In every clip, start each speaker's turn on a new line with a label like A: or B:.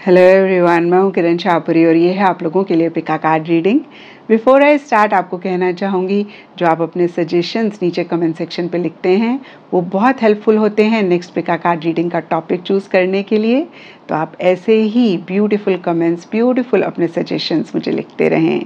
A: Hello everyone, मैं हूँ किरण शाहपुरी और ये है आप लोगों के लिए pick a card reading. Before I start आपको कहना चाहूँगी, जो आप अपने सजेशंस नीचे कमेंट सेक्शन पे लिखते हैं वो बहुत हेल्पफुल होते हैं नेक्स्ट पिका कार्ड रीडिंग का टॉपिक चूज़ करने के लिए। तो आप ऐसे ही ब्यूटीफुल कमेंट्स, ब्यूटीफुल अपने सजेशंस मुझे लिखते रहें।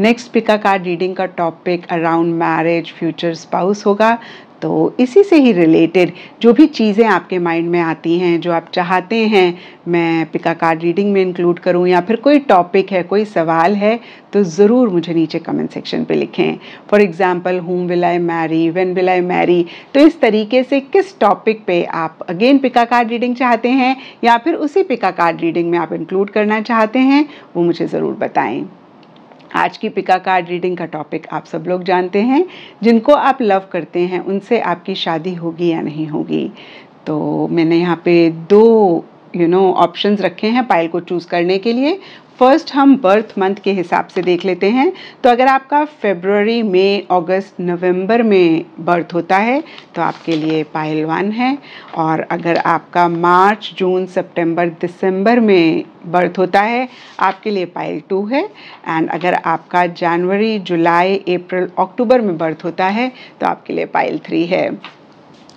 A: नेक्स्ट पिका कार्ड रीडिंग का topic around marriage, future spouse होगा। तो इसी से ही रिलेटेड जो भी चीज़ें आपके माइंड में आती हैं, जो आप चाहते हैं मैं पिका कार्ड रीडिंग में इंक्लूड करूं, या फिर कोई टॉपिक है, कोई सवाल है, तो ज़रूर मुझे नीचे कमेंट सेक्शन पे लिखें। For example, whom will I marry, when will I marry। तो इस तरीके से किस टॉपिक पे आप अगेन पिका कार्ड रीडिंग चाहते हैं या फिर उसी पिका कार्ड रीडिंग में आप इंक्लूड करना चाहते हैं, वो मुझे ज़रूर बताएं। आज की पिका कार्ड रीडिंग का टॉपिक आप सब लोग जानते हैं, जिनको आप लव करते हैं उनसे आपकी शादी होगी या नहीं होगी। तो मैंने यहाँ पे दो ऑप्शंस रखे हैं पायल को चूज़ करने के लिए। फर्स्ट हम बर्थ मंथ के हिसाब से देख लेते हैं। तो अगर आपका फरवरी, मई, अगस्त, नवंबर में बर्थ होता है तो आपके लिए पायल 1 है। और अगर आपका मार्च, जून, सितंबर, दिसंबर में बर्थ होता है आपके लिए पायल 2 है। एंड अगर आपका जनवरी, जुलाई, अप्रैल, अक्टूबर में बर्थ होता है तो आपके लिए पायल 3 है।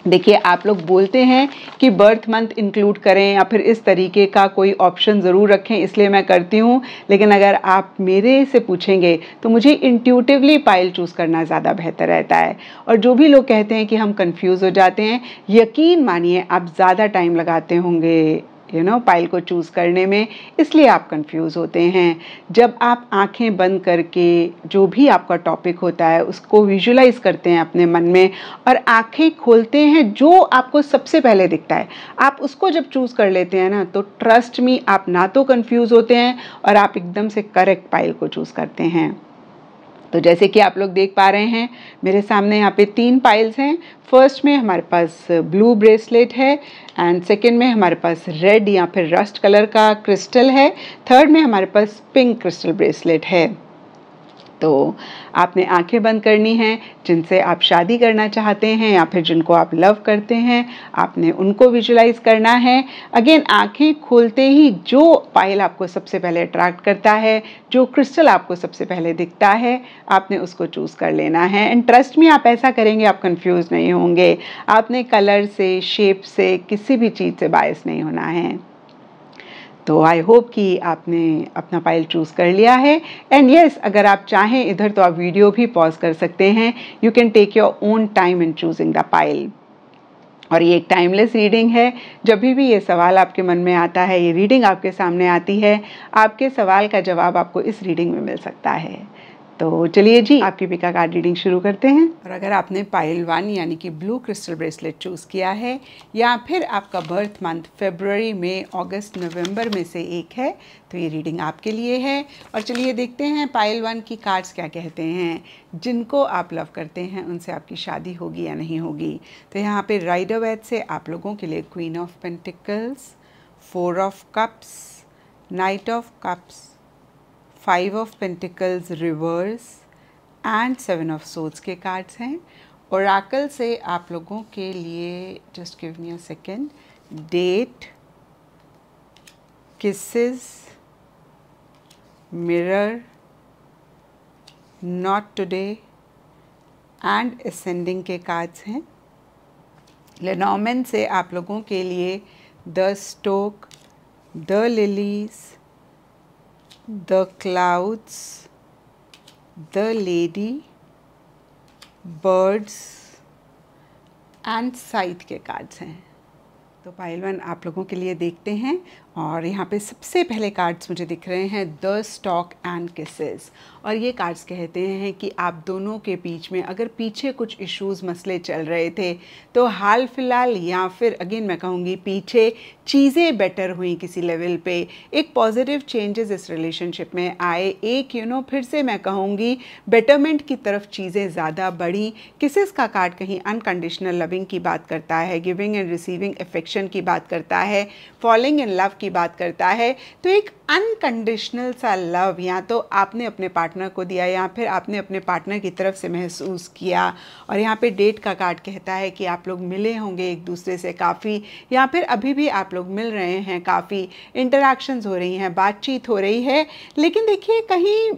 A: देखिए, आप लोग बोलते हैं कि बर्थ मंथ इंक्लूड करें या फिर इस तरीके का कोई ऑप्शन ज़रूर रखें, इसलिए मैं करती हूँ। लेकिन अगर आप मेरे से पूछेंगे तो मुझे इंट्यूटिवली पायल चूज़ करना ज़्यादा बेहतर रहता है। और जो भी लोग कहते हैं कि हम कंफ्यूज हो जाते हैं, यकीन मानिए आप ज़्यादा टाइम लगाते होंगे पायल को चूज़ करने में, इसलिए आप कंफ्यूज होते हैं। जब आप आंखें बंद करके जो भी आपका टॉपिक होता है उसको विजुलाइज करते हैं अपने मन में और आंखें खोलते हैं, जो आपको सबसे पहले दिखता है आप उसको जब चूज़ कर लेते हैं ना, तो ट्रस्ट मी, आप ना तो कंफ्यूज होते हैं और आप एकदम से करेक्ट पायल को चूज़ करते हैं। तो जैसे कि आप लोग देख पा रहे हैं मेरे सामने यहाँ पे 3 पाइल्स हैं। फर्स्ट में हमारे पास ब्लू ब्रेसलेट है, एंड सेकंड में हमारे पास रेड या फिर रस्ट कलर का क्रिस्टल है, थर्ड में हमारे पास पिंक क्रिस्टल ब्रेसलेट है। तो आपने आंखें बंद करनी हैं, जिनसे आप शादी करना चाहते हैं या फिर जिनको आप लव करते हैं, आपने उनको विजुलाइज करना है। अगेन, आंखें खोलते ही जो पायल आपको सबसे पहले अट्रैक्ट करता है, जो क्रिस्टल आपको सबसे पहले दिखता है, आपने उसको चूज़ कर लेना है। एंड ट्रस्ट में आप ऐसा करेंगे आप कंफ्यूज नहीं होंगे। आपने कलर से, शेप से, किसी भी चीज़ से बायस नहीं होना है। तो आई होप कि आपने अपना पाइल चूज़ कर लिया है। एंड यस, अगर आप चाहें इधर तो आप वीडियो भी पॉज कर सकते हैं। You can take your own time in choosing the pile. और ये एक टाइमलेस रीडिंग है। जब भी ये सवाल आपके मन में आता है, ये रीडिंग आपके सामने आती है, आपके सवाल का जवाब आपको इस रीडिंग में मिल सकता है। तो चलिए जी, आपकी पिका कार्ड रीडिंग शुरू करते हैं। और अगर आपने पायल 1 यानी कि ब्लू क्रिस्टल ब्रेसलेट चूज़ किया है, या फिर आपका बर्थ मंथ फरवरी, मई, अगस्त, नवंबर में से एक है, तो ये रीडिंग आपके लिए है। और चलिए देखते हैं पायल 1 की कार्ड्स क्या कहते हैं। जिनको आप लव करते हैं उनसे आपकी शादी होगी या नहीं होगी। तो यहाँ पे राइडर वेट से आप लोगों के लिए queen of pentacles, 4 of cups, knight of cups, 5 of pentacles reverse and 7 of swords के कार्ड्स हैं। ओरेकल से आप लोगों के लिए, just give me a second, date, kisses, mirror, not today and ascending के कार्ड्स हैं। लेनॉर्मैन से आप लोगों के लिए the stork, the lilies, The clouds, the lady, birds and scythe के कार्ड्स हैं। तो पायल 1 आप लोगों के लिए देखते हैं। और यहाँ पे सबसे पहले कार्ड्स मुझे दिख रहे हैं द स्टॉक एंड किसेस। और ये कार्ड्स कहते हैं कि आप दोनों के बीच में अगर पीछे कुछ इश्यूज़, मसले चल रहे थे, तो हाल फिलहाल या फिर अगेन मैं कहूँगी पीछे चीज़ें बेटर हुई किसी लेवल पे, एक पॉजिटिव चेंजेस इस रिलेशनशिप में आए, एक फिर से मैं कहूँगी बेटरमेंट की तरफ चीज़ें ज़्यादा बढ़ी। किसेस का कार्ड कहीं अनकंडीशनल लविंग की बात करता है, गिविंग एंड रिसीविंग अफेक्शन की बात करता है, फॉलिंग इन लव की बात करता है, तो एक अनकंडीशनल सा लव या तो आपने अपने पार्टनर को दिया या फिर आपने अपने पार्टनर की तरफ से महसूस किया। और यहाँ पे डेट का कार्ड कहता है कि आप लोग मिले होंगे एक दूसरे से काफ़ी, या फिर अभी भी आप लोग मिल रहे हैं, काफ़ी इंटरैक्शंस हो रही हैं, बातचीत हो रही है। लेकिन देखिए कहीं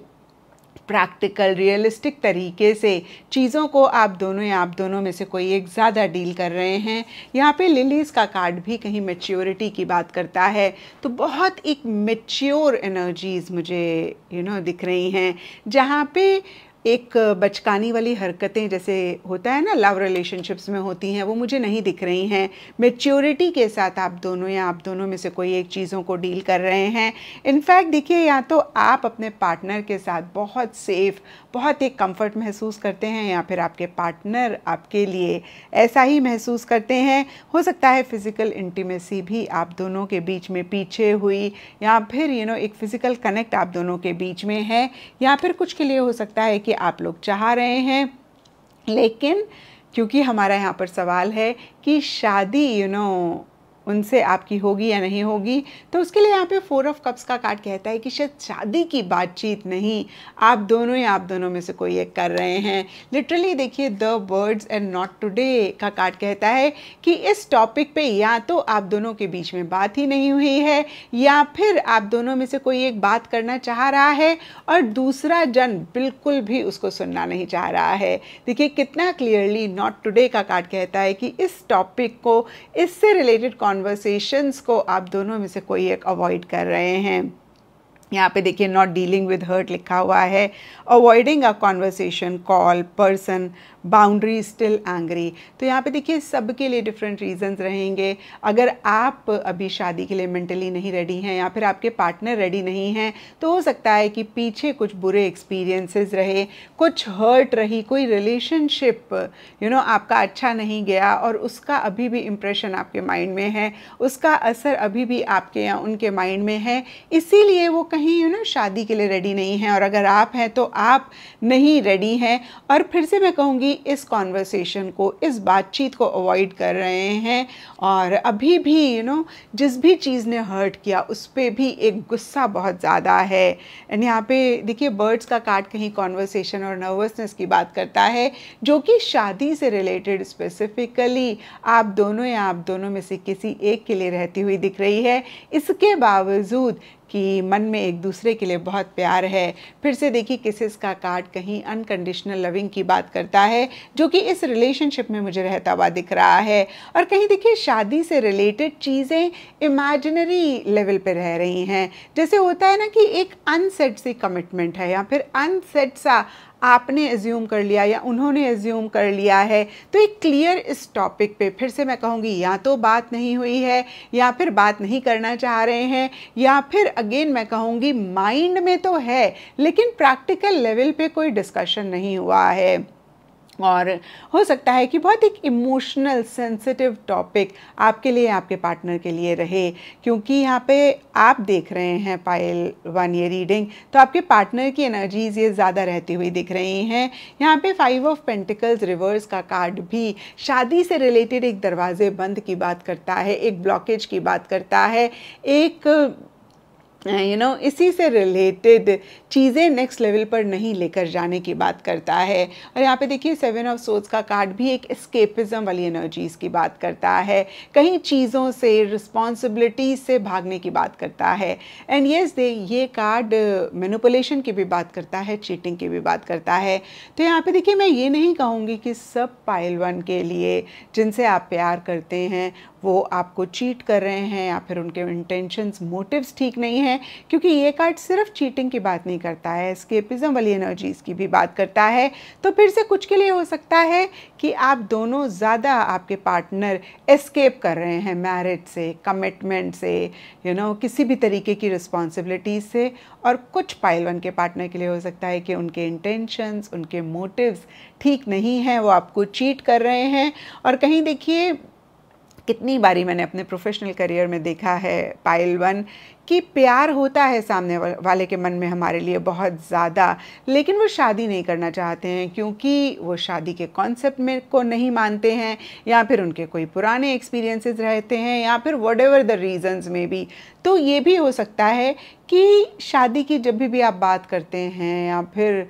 A: प्रैक्टिकल रियलिस्टिक तरीके से चीज़ों को आप दोनों या आप दोनों में से कोई एक ज़्यादा डील कर रहे हैं। यहाँ पे लिलीज़ का कार्ड भी कहीं मैच्योरिटी की बात करता है, तो बहुत एक मैच्योर एनर्जीज़ मुझे दिख रही हैं, जहाँ पे एक बचकानी वाली हरकतें जैसे होता है ना लव रिलेशनशिप्स में होती हैं, वो मुझे नहीं दिख रही हैं। मैच्योरिटी के साथ आप दोनों या आप दोनों में से कोई एक चीज़ों को डील कर रहे हैं। इनफैक्ट देखिए, या तो आप अपने पार्टनर के साथ बहुत सेफ, बहुत एक कंफर्ट महसूस करते हैं, या फिर आपके पार्टनर आपके लिए ऐसा ही महसूस करते हैं। हो सकता है फिज़िकल इंटीमेसी भी आप दोनों के बीच में पीछे हुई, या फिर एक फ़िज़िकल कनेक्ट आप दोनों के बीच में है, या फिर कुछ के लिए हो सकता है कि आप लोग चाह रहे हैं। लेकिन क्योंकि हमारा यहाँ पर सवाल है कि शादी उनसे आपकी होगी या नहीं होगी, तो उसके लिए यहाँ पे 4 ऑफ कप्स का कार्ड कहता है कि शायद शादी की बातचीत नहीं, आप दोनों या आप दोनों में से कोई एक कर रहे हैं। लिटरली देखिए, the words and not today का कार्ड कहता है कि इस टॉपिक पे या तो आप दोनों के बीच में बात ही नहीं हुई है, या फिर आप दोनों में से कोई एक बात करना चाह रहा है और दूसरा जन बिल्कुल भी उसको सुनना नहीं चाह रहा है। देखिए कितना क्लियरली नॉट टुडे का कार्ड कहता है कि इस टॉपिक को, इससे रिलेटेड कॉन्वर्सेशंस को आप दोनों में से कोई एक अवॉइड कर रहे हैं। यहाँ पे देखिए नॉट डीलिंग विद हर्ट लिखा हुआ है, avoiding a conversation, call, person, boundary, still angry. तो यहाँ पे देखिए सबके लिए डिफरेंट रीजंस रहेंगे। अगर आप अभी शादी के लिए मेंटली नहीं रेडी हैं, या फिर आपके पार्टनर रेडी नहीं हैं, तो हो सकता है कि पीछे कुछ बुरे एक्सपीरियंसेस रहे, कुछ हर्ट रही, कोई रिलेशनशिप आपका अच्छा नहीं गया और उसका अभी भी इम्प्रेशन आपके माइंड में है, उसका असर अभी भी आपके या उनके माइंड में है। इसीलिए वो कहीं शादी के लिए रेडी नहीं है। और अगर आप हैं तो आप नहीं रेडी हैं, और फिर से मैं कहूँगी इस कॉन्वर्सेशन को, इस बातचीत को अवॉइड कर रहे हैं। और अभी भी जिस भी चीज़ ने हर्ट किया उस पर भी एक गुस्सा बहुत ज़्यादा है। एंड यहाँ पे देखिए बर्ड्स का कार्ड कहीं कॉन्वर्सेशन और नर्वसनेस की बात करता है, जो कि शादी से रिलेटेड स्पेसिफिकली आप दोनों या आप दोनों में से किसी एक के लिए रहती हुई दिख रही है। इसके बावजूद कि मन में एक दूसरे के लिए बहुत प्यार है। फिर से देखिए किसेस का कार्ड कहीं अनकंडीशनल लविंग की बात करता है, जो कि इस रिलेशनशिप में मुझे रहता हुआ दिख रहा है। और कहीं देखिए शादी से रिलेटेड चीज़ें इमेजिनरी लेवल पे रह रही हैं। जैसे होता है ना कि एक अनसेट सी कमिटमेंट है, या फिर अनसेट सा आपने एज्यूम कर लिया या उन्होंने एज्यूम कर लिया है। तो एक क्लियर इस टॉपिक पे फिर से मैं कहूँगी, या तो बात नहीं हुई है, या फिर बात नहीं करना चाह रहे हैं, या फिर अगेन मैं कहूँगी माइंड में तो है लेकिन प्रैक्टिकल लेवल पे कोई डिस्कशन नहीं हुआ है। और हो सकता है कि बहुत एक इमोशनल सेंसिटिव टॉपिक आपके लिए, आपके पार्टनर के लिए रहे, क्योंकि यहाँ पे आप देख रहे हैं पाइल 1 ये रीडिंग, तो आपके पार्टनर की एनर्जीज ये ज़्यादा रहती हुई दिख रही हैं। यहाँ पे 5 ऑफ पेंटिकल्स रिवर्स का कार्ड भी शादी से रिलेटेड एक दरवाजे बंद की बात करता है, एक ब्लॉकेज की बात करता है, एक इसी से रिलेटेड चीज़ें नेक्स्ट लेवल पर नहीं लेकर जाने की बात करता है। और यहाँ पे देखिए 7 ऑफ सोर्ड्स का कार्ड भी एक एस्केपिज्म वाली एनर्जीज़ की बात करता है, कहीं चीज़ों से, रिस्पॉन्सिबिलिटीज से भागने की बात करता है। एंड येस ये कार्ड मैनिपुलेशन की भी बात करता है, चीटिंग की भी बात करता है। तो यहाँ पे देखिए मैं ये नहीं कहूँगी कि सब पाइल 1 के लिए जिनसे आप प्यार करते हैं वो आपको चीट कर रहे हैं, या फिर उनके इंटेंशंस, मोटिव्स ठीक नहीं है, क्योंकि ये कार्ड सिर्फ चीटिंग की बात नहीं करता है, एस्केपिज्म वाली एनर्जीज़ की भी बात करता है। तो फिर से कुछ के लिए हो सकता है कि आप दोनों ज़्यादा, आपके पार्टनर एस्केप कर रहे हैं मैरिज से, कमिटमेंट से, किसी भी तरीके की रिस्पॉन्सिबिलिटीज से। और कुछ पाइल 1 के पार्टनर के लिए हो सकता है कि उनके इंटेंशंस, उनके मोटिव्स ठीक नहीं हैं, वो आपको चीट कर रहे हैं। और कहीं देखिए कितनी बारी मैंने अपने प्रोफेशनल करियर में देखा है पाइल 1 कि प्यार होता है सामने वाले के मन में हमारे लिए बहुत ज़्यादा, लेकिन वो शादी नहीं करना चाहते हैं क्योंकि वो शादी के कॉन्सेप्ट में को नहीं मानते हैं, या फिर उनके कोई पुराने एक्सपीरियंसेस रहते हैं, या फिर व्हाटएवर द रीजंस में भी। तो ये भी हो सकता है कि शादी की जब भी आप बात करते हैं या फिर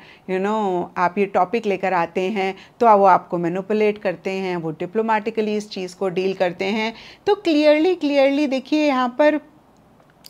A: आप ये टॉपिक लेकर आते हैं तो वो आपको मैनिपुलेट करते हैं, वो डिप्लोमेटिकली इस चीज़ को डील करते हैं। तो क्लियरली देखिए यहाँ पर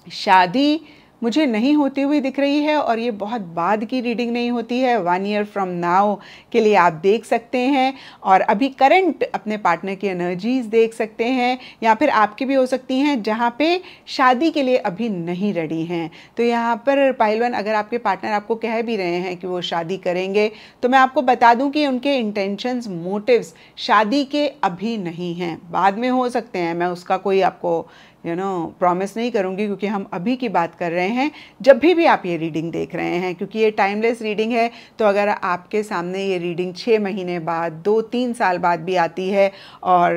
A: शादी मुझे नहीं होती हुई दिख रही है, और ये बहुत बाद की रीडिंग नहीं होती है, 1 ईयर फ्रॉम नाउ के लिए आप देख सकते हैं, और अभी करंट अपने पार्टनर की एनर्जीज देख सकते हैं, या फिर आपकी भी हो सकती हैं जहाँ पे शादी के लिए अभी नहीं रेडी हैं। तो यहाँ पर पाइल 1, अगर आपके पार्टनर आपको कह भी रहे हैं कि वो शादी करेंगे, तो मैं आपको बता दूं कि उनके इंटेंशंस, मोटिव्स शादी के अभी नहीं हैं, बाद में हो सकते हैं। मैं उसका कोई आपको प्रॉमिस नहीं करूंगी, क्योंकि हम अभी की बात कर रहे हैं जब भी आप ये रीडिंग देख रहे हैं, क्योंकि ये टाइमलेस रीडिंग है। तो अगर आपके सामने ये रीडिंग 6 महीने बाद, 2-3 साल बाद भी आती है, और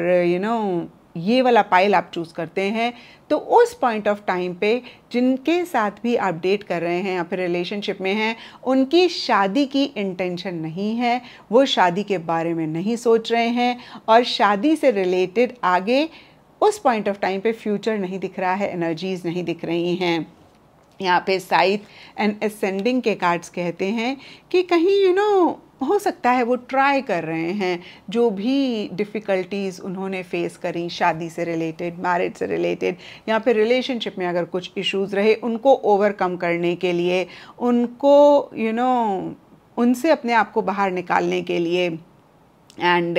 A: ये वाला पाइल आप चूज़ करते हैं, तो उस पॉइंट ऑफ टाइम पे जिनके साथ भी आप डेट कर रहे हैं या फिर रिलेशनशिप में हैं, उनकी शादी की इंटेंशन नहीं है, वो शादी के बारे में नहीं सोच रहे हैं, और शादी से रिलेटेड आगे उस पॉइंट ऑफ टाइम पे फ्यूचर नहीं दिख रहा है, एनर्जीज नहीं दिख रही हैं। यहाँ पे साइथ एंड असेंडिंग के कार्ड्स कहते हैं कि कहीं हो सकता है वो ट्राई कर रहे हैं, जो भी डिफ़िकल्टीज़ उन्होंने फेस करी शादी से रिलेटेड, मैरिज से रिलेटेड, या फिर रिलेशनशिप में अगर कुछ इश्यूज़ रहे, उनको ओवरकम करने के लिए, उनको उनसे अपने आप को बाहर निकालने के लिए, एंड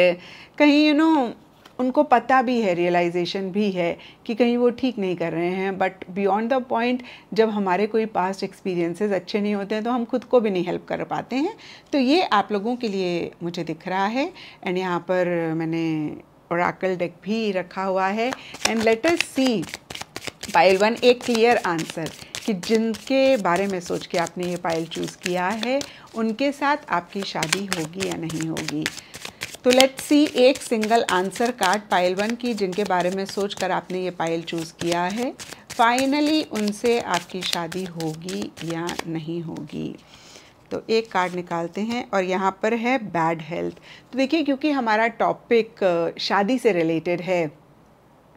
A: कहीं उनको पता भी है, रियलाइजेशन भी है कि कहीं वो ठीक नहीं कर रहे हैं, बट बियॉन्ड द पॉइंट जब हमारे कोई पास्ट एक्सपीरियंसेस अच्छे नहीं होते हैं तो हम खुद को भी नहीं हेल्प कर पाते हैं। तो ये आप लोगों के लिए मुझे दिख रहा है, एंड यहाँ पर मैंने ओरेकल डेक भी रखा हुआ है, and let us see pile 1 एक क्लियर आंसर कि जिनके बारे में सोच के आपने ये पाइल चूज़ किया है, उनके साथ आपकी शादी होगी या नहीं होगी। तो लेट्स सी एक सिंगल आंसर कार्ड पाइल 1 की, जिनके बारे में सोचकर आपने ये पाइल चूज़ किया है, फाइनली उनसे आपकी शादी होगी या नहीं होगी। तो एक कार्ड निकालते हैं, और यहाँ पर है बैड हेल्थ। तो देखिए, क्योंकि हमारा टॉपिक शादी से रिलेटेड है,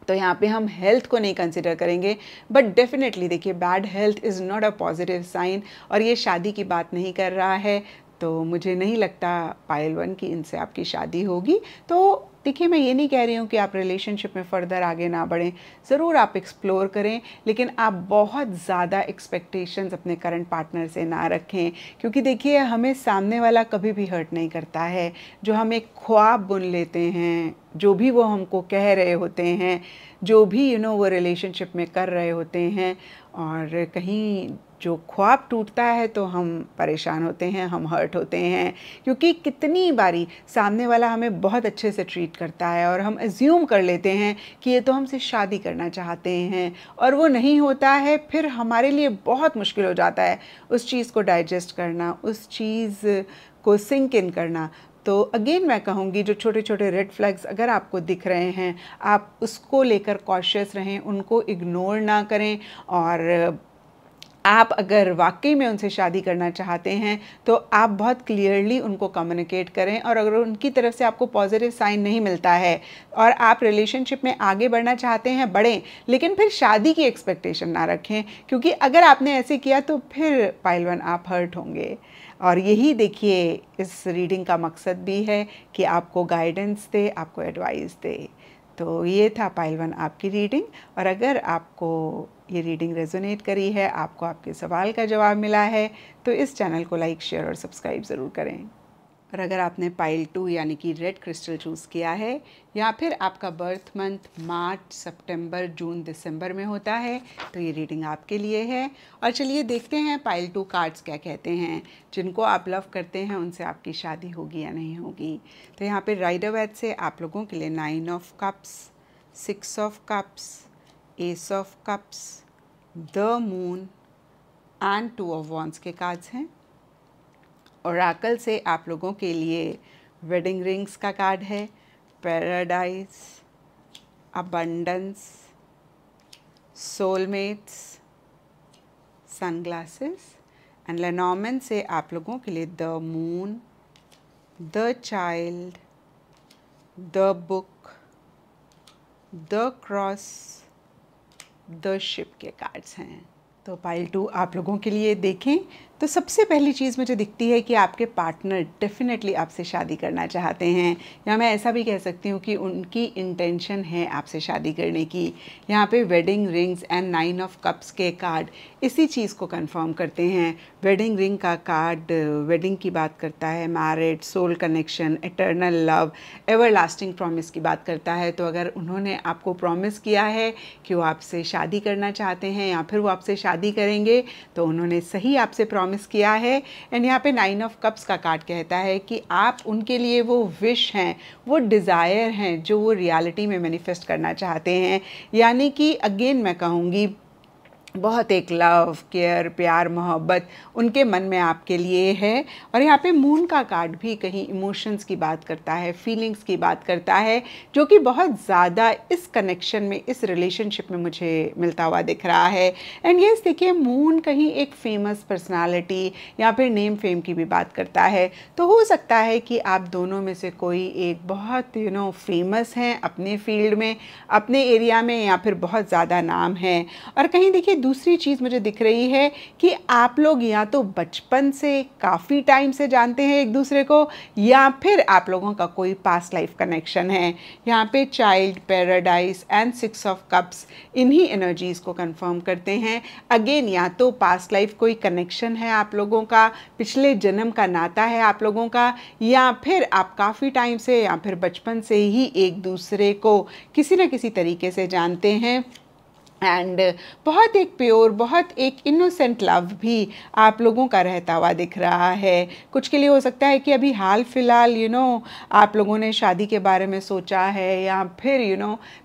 A: तो यहाँ पे हम हेल्थ को नहीं कंसिडर करेंगे, बट डेफिनेटली देखिए bad health is not a positive sign, और ये शादी की बात नहीं कर रहा है। तो मुझे नहीं लगता पाइल 1 की इनसे आपकी शादी होगी। तो देखिए, मैं ये नहीं कह रही हूँ कि आप रिलेशनशिप में फ़र्दर आगे ना बढ़ें, ज़रूर आप एक्सप्लोर करें, लेकिन आप बहुत ज़्यादा एक्सपेक्टेशंस अपने करंट पार्टनर से ना रखें, क्योंकि देखिए हमें सामने वाला कभी भी हर्ट नहीं करता है। जो हम एक ख्वाब बुन लेते हैं, जो भी वो हमको कह रहे होते हैं, जो भी वो रिलेशनशिप में कर रहे होते हैं, और कहीं जो ख्वाब टूटता है तो हम परेशान होते हैं, हम हर्ट होते हैं, क्योंकि कितनी बारी सामने वाला हमें बहुत अच्छे से ट्रीट करता है और हम एज्यूम कर लेते हैं कि ये तो हमसे शादी करना चाहते हैं, और वो नहीं होता है। फिर हमारे लिए बहुत मुश्किल हो जाता है उस चीज़ को डाइजेस्ट करना, उस चीज़ को सिंक इन करना। तो अगेन मैं कहूँगी, जो छोटे छोटे रेड फ्लैग्स अगर आपको दिख रहे हैं, आप उसको लेकर कॉशियस रहें, उनको इग्नोर ना करें, और आप अगर वाकई में उनसे शादी करना चाहते हैं तो आप बहुत क्लियरली उनको कम्युनिकेट करें, और अगर उनकी तरफ से आपको पॉजिटिव साइन नहीं मिलता है और आप रिलेशनशिप में आगे बढ़ना चाहते हैं, बढ़ें, लेकिन फिर शादी की एक्सपेक्टेशन ना रखें, क्योंकि अगर आपने ऐसे किया तो फिर पाइल 1 आप हर्ट होंगे। और यही देखिए इस रीडिंग का मकसद भी है कि आपको गाइडेंस दे, आपको एडवाइस दे। तो ये था पाइल 1 आपकी रीडिंग, और अगर आपको ये रीडिंग रेजोनेट करी है, आपको आपके सवाल का जवाब मिला है, तो इस चैनल को लाइक, शेयर और सब्सक्राइब ज़रूर करें। और अगर आपने पाइल 2 यानी कि रेड क्रिस्टल चूज़ किया है, या फिर आपका बर्थ मंथ मार्च, सितंबर, जून, दिसंबर में होता है, तो ये रीडिंग आपके लिए है। और चलिए देखते हैं पाइल 2 कार्ड्स क्या कहते हैं। जिनको आप लव करते हैं उनसे आपकी शादी होगी या नहीं होगी। तो यहाँ पे राइडर वेट से आप लोगों के लिए 9 of cups, 6 of cups, ace of cups, the moon and 2 of wands के कार्ड्स हैं। ओरेकल से आप लोगों के लिए वेडिंग रिंग्स का कार्ड है, paradise, abundance, soulmates, sunglasses and Lenormand से आप लोगों के लिए the moon, the child, the book, the cross, the ship के कार्ड्स हैं। तो पाइल 2 आप लोगों के लिए देखें तो सबसे पहली चीज़ मुझे दिखती है कि आपके पार्टनर डेफिनेटली आपसे शादी करना चाहते हैं, या मैं ऐसा भी कह सकती हूँ कि उनकी इंटेंशन है आपसे शादी करने की। यहाँ पे wedding rings and 9 of cups के कार्ड इसी चीज़ को कंफर्म करते हैं। वेडिंग रिंग का कार्ड वेडिंग की बात करता है, married, soul connection, eternal love, everlasting promise की बात करता है। तो अगर उन्होंने आपको प्रॉमिस किया है कि वो आपसे शादी करना चाहते हैं या फिर वो आपसे शादी करेंगे, तो उन्होंने सही आपसे प्रॉमिस किया है। एंड यहाँ पे 9 ऑफ कप्स का कार्ड कहता है कि आप उनके लिए वो विश हैं, वो डिज़ायर हैं जो वो रियलिटी में मैनिफेस्ट करना चाहते हैं। यानी कि अगेन मैं कहूँगी बहुत एक लव, केयर, प्यार, मोहब्बत उनके मन में आपके लिए है। और यहाँ पे मून का कार्ड भी कहीं इमोशंस की बात करता है, फीलिंग्स की बात करता है, जो कि बहुत ज़्यादा इस कनेक्शन में, इस रिलेशनशिप में मुझे मिलता हुआ दिख रहा है। एंड यस देखिए, मून कहीं एक फेमस पर्सनालिटी या फिर नेम फेम की भी बात करता है। तो हो सकता है कि आप दोनों में से कोई एक बहुत फेमस हैं अपने फील्ड में, अपने एरिया में, या फिर बहुत ज़्यादा नाम है। और कहीं देखिए दूसरी चीज़ मुझे दिख रही है कि आप लोग या तो बचपन से काफ़ी टाइम से जानते हैं एक दूसरे को, या फिर आप लोगों का कोई पास्ट लाइफ कनेक्शन है। यहाँ पे child, paradise and 6 of cups इन्हीं एनर्जीज़ को कंफर्म करते हैं। अगेन या तो पास्ट लाइफ कोई कनेक्शन है आप लोगों का, पिछले जन्म का नाता है आप लोगों का, या फिर आप काफ़ी टाइम से या फिर बचपन से ही एक दूसरे को किसी न किसी तरीके से जानते हैं। एंड बहुत एक प्योर, बहुत एक इनोसेंट लव भी आप लोगों का रहता हुआ दिख रहा है। कुछ के लिए हो सकता है कि अभी हाल फिलहाल आप लोगों ने शादी के बारे में सोचा है, या फिर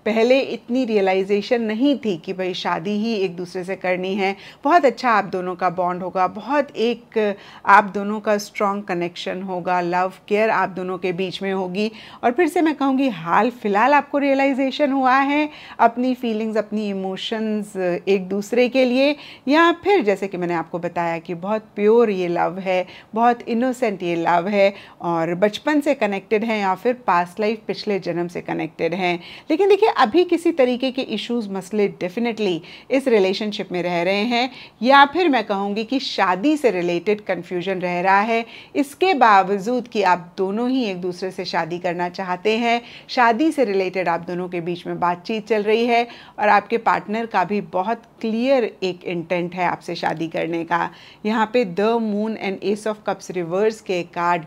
A: पहले इतनी रियलाइजेशन नहीं थी कि भाई शादी ही एक दूसरे से करनी है। बहुत अच्छा आप दोनों का बॉन्ड होगा, बहुत एक आप दोनों का स्ट्रॉन्ग कनेक्शन होगा, लव केयर आप दोनों के बीच में होगी। और फिर से मैं कहूँगी हाल फिलहाल आपको रियलाइजेशन हुआ है अपनी फीलिंग्स, अपनी इमोशन एक दूसरे के लिए, या फिर जैसे कि मैंने आपको बताया कि बहुत प्योर ये लव है, बहुत इनोसेंट ये लव है, और बचपन से कनेक्टेड हैं या फिर पास्ट लाइफ, पिछले जन्म से कनेक्टेड हैं। लेकिन देखिए अभी किसी तरीके के इश्यूज, मसले डेफिनेटली इस रिलेशनशिप में रह रहे हैं, या फिर मैं कहूँगी कि शादी से रिलेटेड कन्फ्यूजन रह रहा है। इसके बावजूद कि आप दोनों ही एक दूसरे से शादी करना चाहते हैं, शादी से रिलेटेड आप दोनों के बीच में बातचीत चल रही है, और आपके पार्टनर का भी बहुत क्लियर एक इंटेंट है आपसे शादी करने का। यहाँ पे the moon and S of cups reverse के कार्ड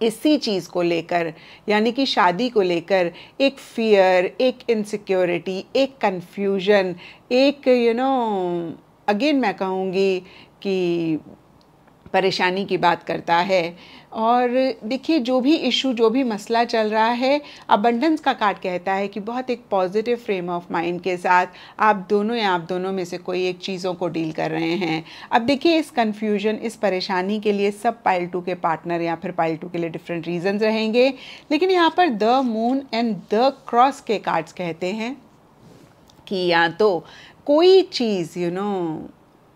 A: इसी चीज़ को लेकर, यानी कि शादी को लेकर एक फियर, एक इनसिक्योरिटी, एक कंफ्यूजन, एक अगेन मैं कहूँगी कि परेशानी की बात करता है। और देखिए जो भी इशू, जो भी मसला चल रहा है, अबंडेंस का कार्ड कहता है कि बहुत एक पॉजिटिव फ्रेम ऑफ माइंड के साथ आप दोनों या आप दोनों में से कोई एक चीज़ों को डील कर रहे हैं। अब देखिए इस कन्फ्यूजन, इस परेशानी के लिए सब पाइल 2 के पार्टनर या फिर पाइल 2 के लिए डिफरेंट रीजंस रहेंगे। लेकिन यहाँ पर the moon and the cross के कार्ड्स कहते हैं कि या तो कोई चीज़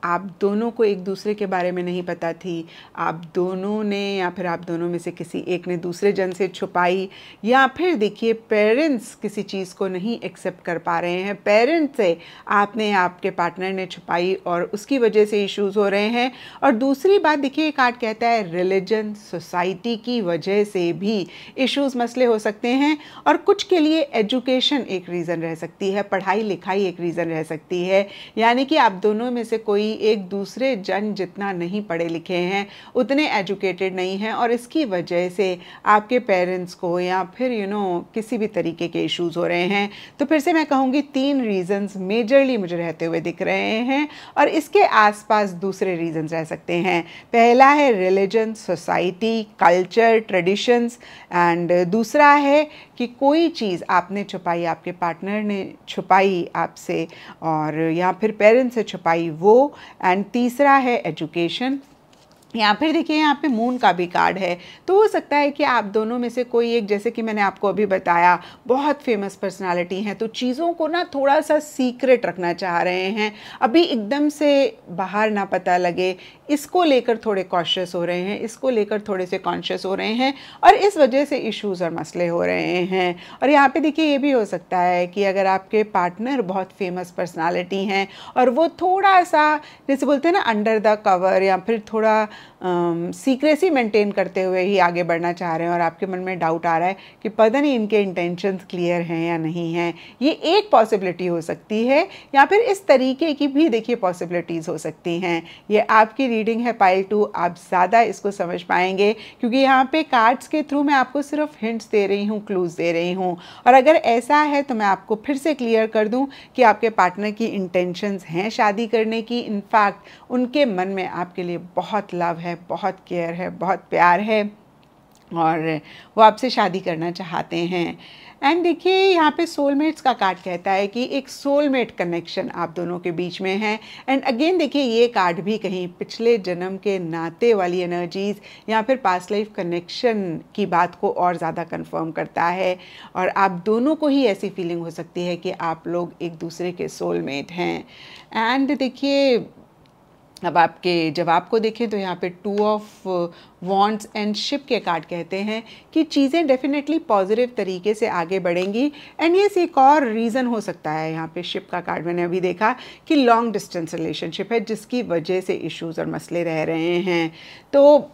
A: आप दोनों को एक दूसरे के बारे में नहीं पता थी, आप दोनों ने या फिर आप दोनों में से किसी एक ने दूसरे जन से छुपाई, या फिर देखिए पेरेंट्स किसी चीज़ को नहीं एक्सेप्ट कर पा रहे हैं, पेरेंट्स से आपने, आपके पार्टनर ने छुपाई और उसकी वजह से इश्यूज हो रहे हैं। और दूसरी बात देखिए कार्ड कहता है रिलीजन, सोसाइटी की वजह से भी इश्यूज, मसले हो सकते हैं। और कुछ के लिए एजुकेशन एक रीज़न रह सकती है, पढ़ाई लिखाई एक रीज़न रह सकती है, यानी कि आप दोनों में से कोई एक दूसरे जन जितना नहीं पढ़े लिखे हैं, उतने एजुकेटेड नहीं हैं, और इसकी वजह से आपके पेरेंट्स को या फिर किसी भी तरीके के इश्यूज हो रहे हैं। तो फिर से मैं कहूँगी 3 रीजंस मेजरली मुझे रहते हुए दिख रहे हैं, और इसके आसपास दूसरे रीजंस रह सकते हैं। पहला है religion, society, culture, traditions, and दूसरा है कि कोई चीज़ आपने छुपाई, आपके पार्टनर ने छुपाई आपसे, और या फिर पेरेंट्स से छुपाई वो, एंड तीसरा है एजुकेशन। या फिर देखिए यहाँ पे मून का भी कार्ड है। तो हो सकता है कि आप दोनों में से कोई एक, जैसे कि मैंने आपको अभी बताया, बहुत फेमस पर्सनालिटी हैं, तो चीज़ों को ना थोड़ा सा सीक्रेट रखना चाह रहे हैं, अभी एकदम से बाहर ना पता लगे, इसको लेकर थोड़े कॉशियस हो रहे हैं, इसको लेकर थोड़े से कॉन्शियस हो रहे हैं, और इस वजह से इश्यूज़ और मसले हो रहे हैं। और यहाँ पे देखिए ये भी हो सकता है कि अगर आपके पार्टनर बहुत फेमस पर्सनालिटी हैं और वो थोड़ा सा, जैसे बोलते हैं ना, अंडर द कवर, या फिर थोड़ा सीक्रेसी मेंटेन करते हुए ही आगे बढ़ना चाह रहे हैं, और आपके मन में डाउट आ रहा है कि पता नहीं इनके इंटेंशंस क्लियर हैं या नहीं हैं, ये एक पॉसिबिलिटी हो सकती है। या फिर इस तरीके की भी देखिए पॉसिबिलिटीज़ हो सकती हैं। ये आपकी रीडिंग है पाइल 2, आप ज़्यादा इसको समझ पाएंगे क्योंकि यहाँ पे कार्ड्स के थ्रू मैं आपको सिर्फ हिंट्स दे रही हूँ, क्लूज़ दे रही हूँ। और अगर ऐसा है तो मैं आपको फिर से क्लियर कर दूँ कि आपके पार्टनर की इंटेंशंस हैं शादी करने की। इनफैक्ट उनके मन में आपके लिए बहुत लव है, बहुत केयर है, बहुत प्यार है, और वो आपसे शादी करना चाहते हैं। एंड देखिए यहाँ पे सोलमेट्स का कार्ड कहता है कि एक सोलमेट कनेक्शन आप दोनों के बीच में है। एंड अगेन देखिए ये कार्ड भी कहीं पिछले जन्म के नाते वाली एनर्जीज़ या फिर पास्ट लाइफ कनेक्शन की बात को और ज़्यादा कंफर्म करता है, और आप दोनों को ही ऐसी फीलिंग हो सकती है कि आप लोग एक दूसरे के सोलमेट हैं। एंड देखिए अब आपके जवाब को देखें तो यहाँ पे 2 ऑफ वॉन्ड्स एंड शिप के कार्ड कहते हैं कि चीज़ें डेफिनेटली पॉजिटिव तरीके से आगे बढ़ेंगी। एंड ये एक और रीज़न हो सकता है, यहाँ पे शिप का कार्ड मैंने अभी देखा कि लॉन्ग डिस्टेंस रिलेशनशिप है जिसकी वजह से इश्यूज़ और मसले रह रहे हैं। तो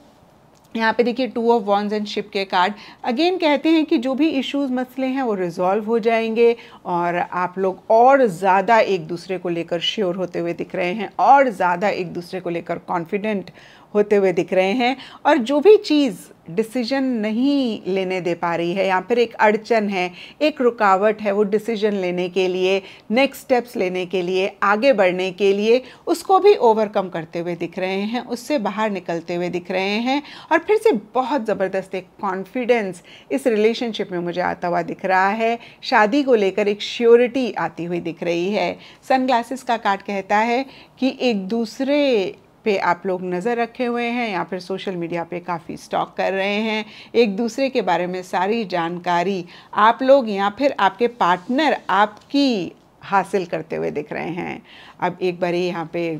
A: यहाँ पे देखिए 2 ऑफ वॉन्ड्स एंड शिप के कार्ड अगेन कहते हैं कि जो भी इश्यूज मसले हैं वो रिजॉल्व हो जाएंगे, और आप लोग और ज़्यादा एक दूसरे को लेकर श्योर होते हुए दिख रहे हैं, और ज़्यादा एक दूसरे को लेकर कॉन्फिडेंट होते हुए दिख रहे हैं। और जो भी चीज़ डिसीजन नहीं लेने दे पा रही है या फिर एक अड़चन है, एक रुकावट है वो डिसीजन लेने के लिए, नेक्स्ट स्टेप्स लेने के लिए, आगे बढ़ने के लिए, उसको भी ओवरकम करते हुए दिख रहे हैं, उससे बाहर निकलते हुए दिख रहे हैं। और फिर से बहुत ज़बरदस्त एक कॉन्फिडेंस इस रिलेशनशिप में मुझे आता हुआ दिख रहा है। शादी को लेकर एक श्योरिटी आती हुई दिख रही है। सनग्लासेस का कार्ड कहता है कि एक दूसरे पे आप लोग नज़र रखे हुए हैं या फिर सोशल मीडिया पे काफ़ी स्टॉक कर रहे हैं, एक दूसरे के बारे में सारी जानकारी आप लोग या फिर आपके पार्टनर आपकी हासिल करते हुए दिख रहे हैं। अब एक बार यहाँ पे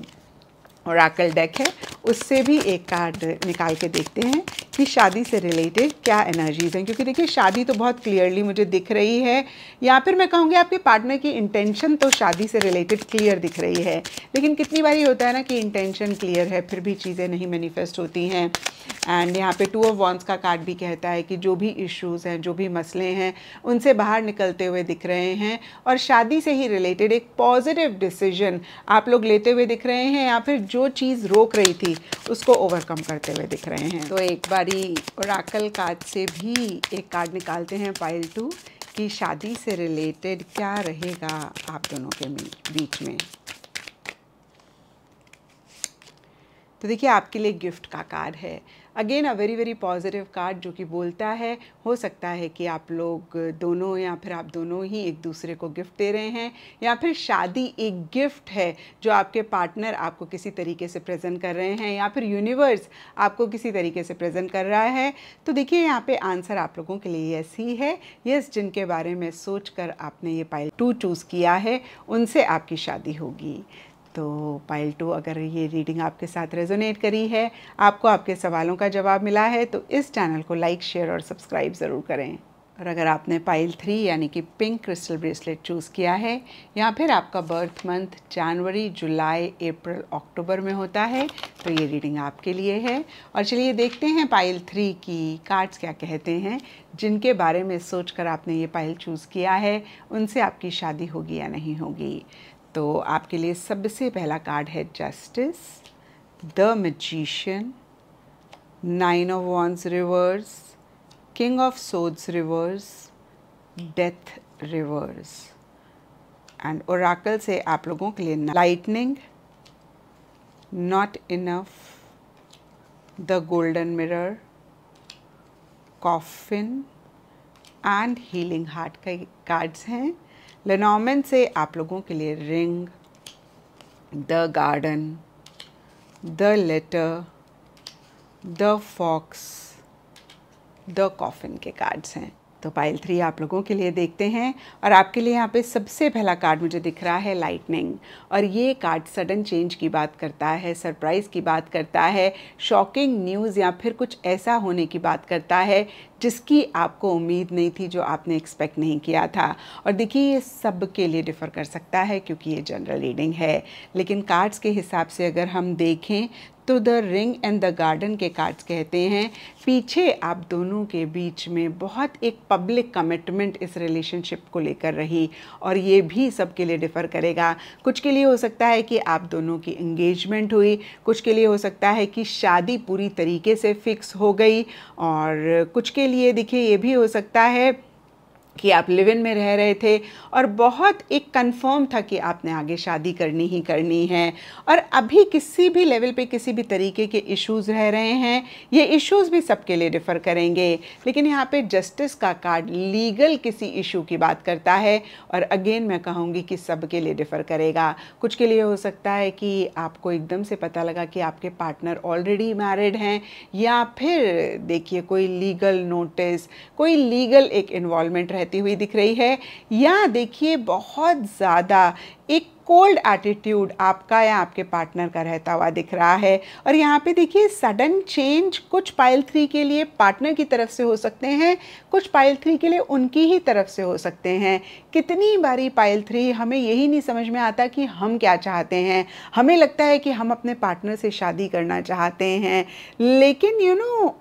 A: ओरेकल डेक है, उससे भी एक कार्ड निकाल के देखते हैं कि शादी से रिलेटेड क्या एनर्जीज़ हैं, क्योंकि देखिए शादी तो बहुत क्लियरली मुझे दिख रही है, या फिर मैं कहूँगी आपके पार्टनर की इंटेंशन तो शादी से रिलेटेड क्लियर दिख रही है। लेकिन कितनी बार ये होता है ना कि इंटेंशन क्लियर है फिर भी चीज़ें नहीं मैनिफेस्ट होती हैं। एंड यहाँ पे 2 ऑफ वॉन्ड्स का कार्ड भी कहता है कि जो भी इश्यूज़ हैं, जो भी मसले हैं, उनसे बाहर निकलते हुए दिख रहे हैं, और शादी से ही रिलेटेड एक पॉजिटिव डिसीजन आप लोग लेते हुए दिख रहे हैं, या फिर जो चीज़ रोक रही थी उसको ओवरकम करते हुए दिख रहे हैं। तो एक बारी ओरेकल कार्ड से भी एक कार्ड निकालते हैं पाइल 2 कि शादी से रिलेटेड क्या रहेगा आप दोनों के बीच में। तो देखिए आपके लिए गिफ्ट का कार्ड है, again a very very positive card जो कि बोलता है हो सकता है कि आप लोग दोनों या फिर आप दोनों ही एक दूसरे को गिफ्ट दे रहे हैं, या फिर शादी एक गिफ्ट है जो आपके पार्टनर आपको किसी तरीके से प्रेजेंट कर रहे हैं, या फिर यूनिवर्स आपको किसी तरीके से प्रेजेंट कर रहा है। तो देखिए यहाँ पे आंसर आप लोगों के लिए यस ही है। यस, जिनके बारे में सोचकर आपने ये पाइल 2 चूज़ किया है उनसे आपकी शादी होगी। तो पाइल 2 अगर ये रीडिंग आपके साथ रेजोनेट करी है, आपको आपके सवालों का जवाब मिला है, तो इस चैनल को लाइक, शेयर और सब्सक्राइब ज़रूर करें। और अगर आपने पाइल 3 यानी कि पिंक क्रिस्टल ब्रेसलेट चूज़ किया है, या फिर आपका बर्थ मंथ जनवरी, जुलाई, अप्रैल, अक्टूबर में होता है, तो ये रीडिंग आपके लिए है। और चलिए देखते हैं पाइल 3 की कार्ड्स क्या कहते हैं। जिनके बारे में सोचकर आपने ये पाइल चूज़ किया है उनसे आपकी शादी होगी या नहीं होगी। तो आपके लिए सबसे पहला कार्ड है justice, the magician, 9 of wands reverse, king of swords reverse, death reverse. And oracle से आप लोगों के लिए lightning, not enough, the golden mirror, coffin and healing heart के कार्ड्स हैं। लेनॉर्मेंट से आप लोगों के लिए ring, the garden, the letter, the fox, the coffin के कार्ड्स हैं। तो पाइल 3 आप लोगों के लिए देखते हैं और आपके लिए यहाँ पे सबसे पहला कार्ड मुझे दिख रहा है लाइटनिंग, और ये कार्ड सडन चेंज की बात करता है, सरप्राइज़ की बात करता है, शॉकिंग न्यूज़ या फिर कुछ ऐसा होने की बात करता है जिसकी आपको उम्मीद नहीं थी, जो आपने एक्सपेक्ट नहीं किया था। और देखिए ये सब के लिए डिफ़र कर सकता है क्योंकि ये जनरल रीडिंग है, लेकिन कार्ड्स के हिसाब से अगर हम देखें तो the ring and the garden के कार्ड्स कहते हैं पीछे आप दोनों के बीच में बहुत एक पब्लिक कमिटमेंट इस रिलेशनशिप को लेकर रही, और ये भी सबके लिए डिफ़र करेगा। कुछ के लिए हो सकता है कि आप दोनों की एंगेजमेंट हुई, कुछ के लिए हो सकता है कि शादी पूरी तरीके से फिक्स हो गई, और कुछ के लिए देखिए ये भी हो सकता है कि आप लिव इन में रह रहे थे और बहुत एक कंफर्म था कि आपने आगे शादी करनी ही करनी है, और अभी किसी भी लेवल पे किसी भी तरीके के इश्यूज़ रह रहे हैं। ये इश्यूज़ भी सबके लिए डिफ़र करेंगे, लेकिन यहाँ पे जस्टिस का कार्ड लीगल किसी इशू की बात करता है, और अगेन मैं कहूँगी कि सबके लिए डिफ़र करेगा। कुछ के लिए हो सकता है कि आपको एकदम से पता लगा कि आपके पार्टनर ऑलरेडी मैरिड हैं, या फिर देखिए कोई लीगल नोटिस, कोई लीगल एक इन्वॉल्वमेंट रहती हुई दिख रही है, या देखिए बहुत ज़्यादा एक कोल्ड एटीट्यूड आपका या आपके पार्टनर का रहता हुआ दिख रहा है। और यहाँ पे देखिए सडन चेंज कुछ पाइल 3 के लिए पार्टनर की तरफ से हो सकते हैं, कुछ पाइल 3 के लिए उनकी ही तरफ से हो सकते हैं। कितनी बारी पाइल 3 हमें यही नहीं समझ में आता कि हम क्या चाहते हैं। हमें लगता है कि हम अपने पार्टनर से शादी करना चाहते हैं, लेकिन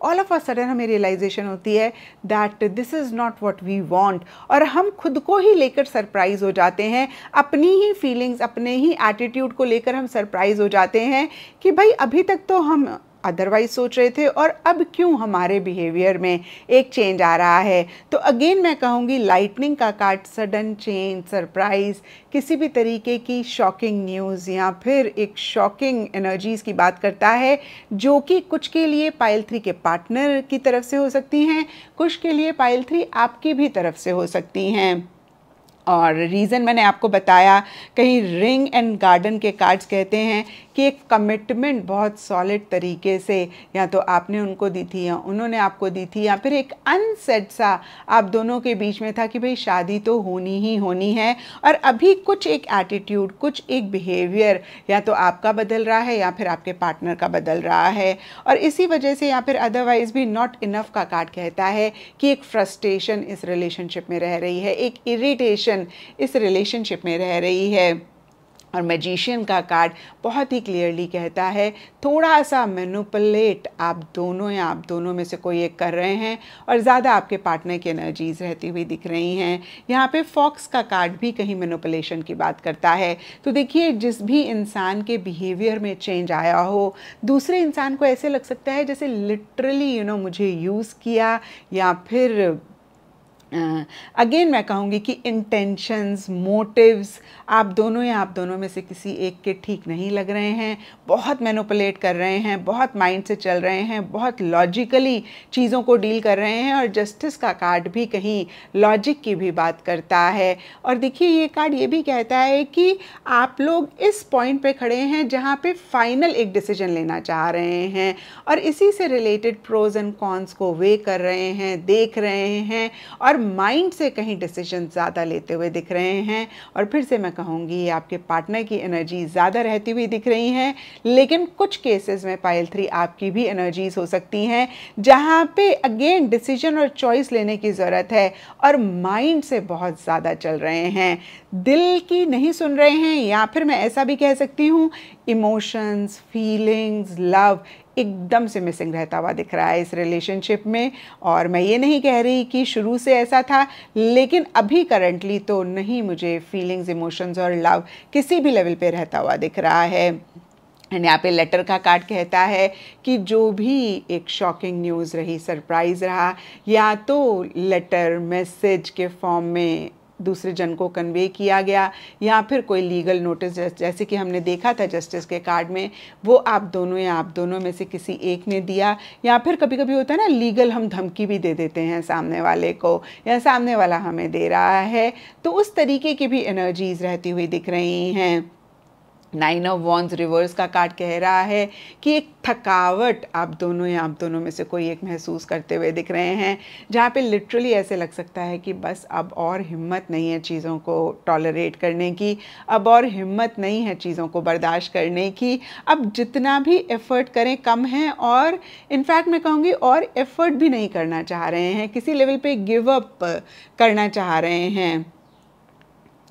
A: ऑल ऑफ अ सडन हमें रियलाइजेशन होती है that this is not what we want, और हम खुद को ही लेकर सरप्राइज़ हो जाते हैं। अपनी ही फीलिंग्स, अपने ही एटीट्यूड को लेकर हम सरप्राइज हो जाते हैं कि भाई अभी तक तो हम अदरवाइज सोच रहे थे और अब क्यों हमारे बिहेवियर में एक चेंज आ रहा है। तो अगेन मैं कहूँगी लाइटनिंग का कार्ड सडन चेंज, सरप्राइज, किसी भी तरीके की शॉकिंग न्यूज़ या फिर एक शॉकिंग एनर्जीज़ की बात करता है, जो कि कुछ के लिए पाइल 3 के पार्टनर की तरफ से हो सकती हैं, कुछ के लिए पाइल 3 आपकी भी तरफ से हो सकती हैं। और रीज़न मैंने आपको बताया, कहीं रिंग एंड गार्डन के कार्ड्स कहते हैं कि एक कमिटमेंट बहुत सॉलिड तरीके से या तो आपने उनको दी थी या उन्होंने आपको दी थी, या फिर एक अनसेट सा आप दोनों के बीच में था कि भाई शादी तो होनी ही होनी है, और अभी कुछ एक एटीट्यूड, कुछ एक बिहेवियर या तो आपका बदल रहा है या फिर आपके पार्टनर का बदल रहा है, और इसी वजह से या फिर अदरवाइज भी नॉट इनफ का कार्ड कहता है कि एक फ्रस्ट्रेशन इस रिलेशनशिप में रह रही है, एक इरिटेशन इस रिलेशनशिप में रह रही है। और मैजिशियन का कार्ड बहुत ही क्लियरली कहता है थोड़ा सा मैनिपुलेट आप दोनों या आप दोनों में से कोई एक कर रहे हैं, और ज़्यादा आपके पार्टनर की एनर्जीज रहती हुई दिख रही हैं। यहाँ पे फॉक्स का कार्ड भी कहीं मैनिपुलेशन की बात करता है। तो देखिए जिस भी इंसान के बिहेवियर में चेंज आया हो, दूसरे इंसान को ऐसे लग सकता है जैसे लिटरली मुझे यूज़ किया, या फिर अगेन मैं कहूँगी कि इंटेंशंस, मोटिव्स आप दोनों या आप दोनों में से किसी एक के ठीक नहीं लग रहे हैं, बहुत मैनिपुलेट कर रहे हैं, बहुत माइंड से चल रहे हैं, बहुत लॉजिकली चीज़ों को डील कर रहे हैं, और जस्टिस का कार्ड भी कहीं लॉजिक की भी बात करता है। और देखिए ये कार्ड ये भी कहता है कि आप लोग इस पॉइंट पे खड़े हैं जहाँ पे फाइनल एक डिसीजन लेना चाह रहे हैं, और इसी से रिलेटेड प्रोज एंड कॉन्स को वे कर रहे हैं, देख रहे हैं, और माइंड से कहीं डिसीजन ज़्यादा लेते हुए दिख रहे हैं। और फिर से मैं कहूँगी आपके पार्टनर की एनर्जी ज़्यादा रहती हुई दिख रही हैं, लेकिन कुछ केसेस में पाइल 3 आपकी भी एनर्जीज हो सकती हैं जहाँ पे अगेन डिसीजन और चॉइस लेने की ज़रूरत है, और माइंड से बहुत ज़्यादा चल रहे हैं, दिल की नहीं सुन रहे हैं, या फिर मैं ऐसा भी कह सकती हूँ इमोशंस, फीलिंग्स, लव एकदम से मिसिंग रहता हुआ दिख रहा है इस रिलेशनशिप में। और मैं ये नहीं कह रही कि शुरू से ऐसा था, लेकिन अभी करंटली तो नहीं मुझे फीलिंग्स, इमोशंस और लव किसी भी लेवल पे रहता हुआ दिख रहा है। एंड यहाँ पे लेटर का कार्ड कहता है कि जो भी एक शॉकिंग न्यूज़ रही, सरप्राइज़ रहा, या तो लेटर मैसेज के फॉर्म में दूसरे जन को कन्वे किया गया, या फिर कोई लीगल नोटिस जैसे कि हमने देखा था जस्टिस के कार्ड में, वो आप दोनों या आप दोनों में से किसी एक ने दिया, या फिर कभी कभी होता है ना लीगल हम धमकी भी दे देते हैं सामने वाले को, या सामने वाला हमें दे रहा है, तो उस तरीके की भी एनर्जीज रहती हुई दिख रही हैं। नाइन ऑफ वॉन्ड्स रिवर्स का कार्ड कह रहा है कि एक थकावट आप दोनों या आप दोनों में से कोई एक महसूस करते हुए दिख रहे हैं, जहाँ पे लिटरली ऐसे लग सकता है कि बस अब और हिम्मत नहीं है चीज़ों को टॉलरेट करने की, अब और हिम्मत नहीं है चीज़ों को बर्दाश्त करने की, अब जितना भी एफ़र्ट करें कम है, और इनफैक्ट मैं कहूँगी और एफ़र्ट भी नहीं करना चाह रहे हैं, किसी लेवल पे गिव अप करना चाह रहे हैं।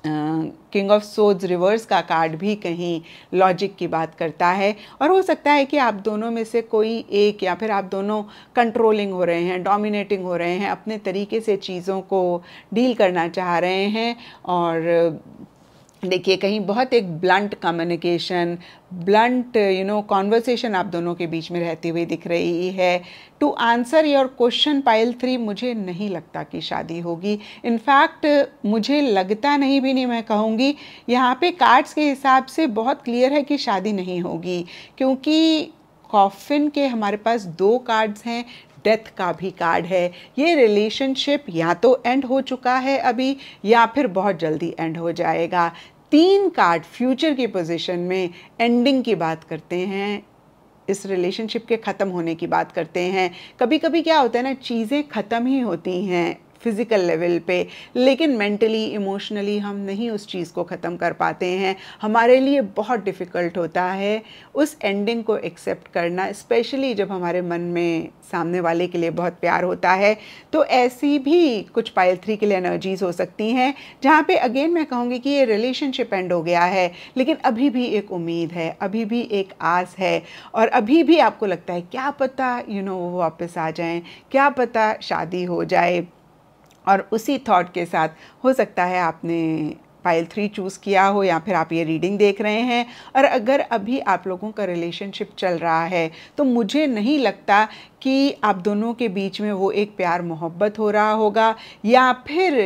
A: किंग ऑफ सोर्ड्स रिवर्स का कार्ड भी कहीं लॉजिक की बात करता है, और हो सकता है कि आप दोनों में से कोई एक या फिर आप दोनों कंट्रोलिंग हो रहे हैं, डोमिनेटिंग हो रहे हैं, अपने तरीके से चीज़ों को डील करना चाह रहे हैं। और देखिए कहीं बहुत एक ब्लंट कम्युनिकेशन, ब्लंट कॉन्वर्सेशन आप दोनों के बीच में रहती हुई दिख रही है। To answer your question pile 3, मुझे नहीं लगता कि शादी होगी। इनफैक्ट मुझे लगता नहीं भी नहीं, मैं कहूँगी यहाँ पे कार्ड्स के हिसाब से बहुत क्लियर है कि शादी नहीं होगी, क्योंकि कॉफिन के हमारे पास 2 कार्ड्स हैं, डेथ का भी कार्ड है। ये रिलेशनशिप या तो एंड हो चुका है अभी, या फिर बहुत जल्दी एंड हो जाएगा। 3 कार्ड फ्यूचर की पोजीशन में एंडिंग की बात करते हैं, इस रिलेशनशिप के ख़त्म होने की बात करते हैं। कभी कभी क्या होता है ना, चीज़ें ख़त्म ही होती हैं फिज़िकल लेवल पे, लेकिन मेंटली इमोशनली हम नहीं उस चीज़ को ख़त्म कर पाते हैं। हमारे लिए बहुत डिफ़िकल्ट होता है उस एंडिंग को एक्सेप्ट करना, स्पेशली जब हमारे मन में सामने वाले के लिए बहुत प्यार होता है। तो ऐसी भी कुछ पाइल 3 के लिए एनर्जीज़ हो सकती हैं, जहाँ पे अगेन मैं कहूँगी कि ये रिलेशनशिप एंड हो गया है, लेकिन अभी भी एक उम्मीद है, अभी भी एक आस है, और अभी भी आपको लगता है क्या पता वो वापस आ जाएं, क्या पता शादी हो जाए। और उसी थॉट के साथ हो सकता है आपने पाइल 3 चूज़ किया हो, या फिर आप ये रीडिंग देख रहे हैं। और अगर अभी आप लोगों का रिलेशनशिप चल रहा है, तो मुझे नहीं लगता कि आप दोनों के बीच में वो एक प्यार मोहब्बत हो रहा होगा, या फिर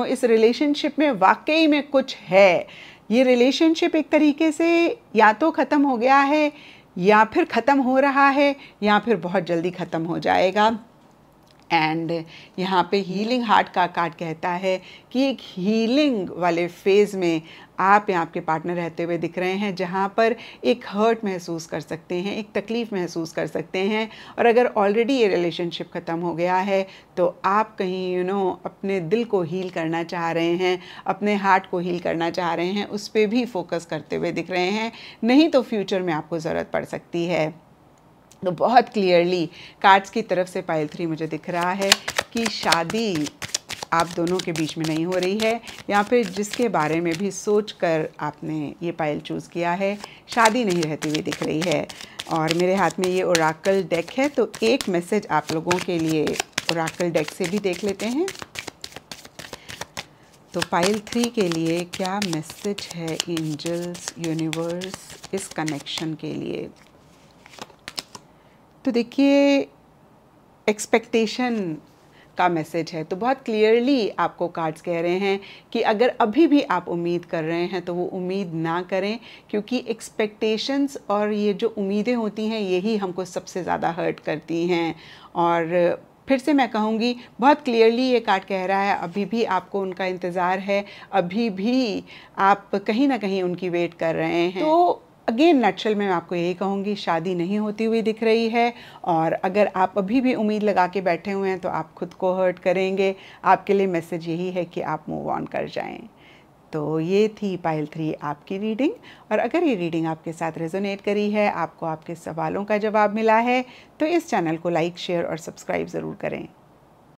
A: इस रिलेशनशिप में वाकई में कुछ है। ये रिलेशनशिप एक तरीके से या तो ख़त्म हो गया है, या फिर ख़त्म हो रहा है, या फिर बहुत जल्दी ख़त्म हो जाएगा। एंड यहाँ पे हीलिंग हार्ट का कार्ड कहता है कि एक हीलिंग वाले फेज़ में आप या आपके पार्टनर रहते हुए दिख रहे हैं, जहाँ पर एक हर्ट महसूस कर सकते हैं, एक तकलीफ़ महसूस कर सकते हैं। और अगर ऑलरेडी ये रिलेशनशिप ख़त्म हो गया है, तो आप कहीं अपने दिल को हील करना चाह रहे हैं, अपने हार्ट को हील करना चाह रहे हैं, उस पर भी फोकस करते हुए दिख रहे हैं। नहीं तो फ्यूचर में आपको ज़रूरत पड़ सकती है। तो बहुत क्लियरली कार्ड्स की तरफ से पाइल 3 मुझे दिख रहा है कि शादी आप दोनों के बीच में नहीं हो रही है, या फिर जिसके बारे में भी सोचकर आपने ये पाइल चूज़ किया है, शादी नहीं रहती हुई दिख रही है। और मेरे हाथ में ये ओराकल डेक है, तो एक मैसेज आप लोगों के लिए ओराकल डेक से भी देख लेते हैं। तो पाइल 3 के लिए क्या मैसेज है एंजल्स, यूनिवर्स इस कनेक्शन के लिए। तो देखिए एक्सपेक्टेशन का मैसेज है, तो बहुत क्लियरली आपको कार्ड्स कह रहे हैं कि अगर अभी भी आप उम्मीद कर रहे हैं तो वो उम्मीद ना करें, क्योंकि एक्सपेक्टेशंस और ये जो उम्मीदें होती हैं यही हमको सबसे ज़्यादा हर्ट करती हैं। और फिर से मैं कहूँगी बहुत क्लियरली ये कार्ड कह रहा है अभी भी आपको उनका इंतज़ार है, अभी भी आप कहीं ना कहीं उनकी वेट कर रहे हैं। तो अगेन नटशल में मैं आपको यही कहूँगी, शादी नहीं होती हुई दिख रही है, और अगर आप अभी भी उम्मीद लगा के बैठे हुए हैं तो आप खुद को हर्ट करेंगे। आपके लिए मैसेज यही है कि आप मूव ऑन कर जाएं। तो ये थी पाइल 3 आपकी रीडिंग, और अगर ये रीडिंग आपके साथ रेजोनेट करी है, आपको आपके सवालों का जवाब मिला है, तो इस चैनल को लाइक, शेयर और सब्सक्राइब ज़रूर करें।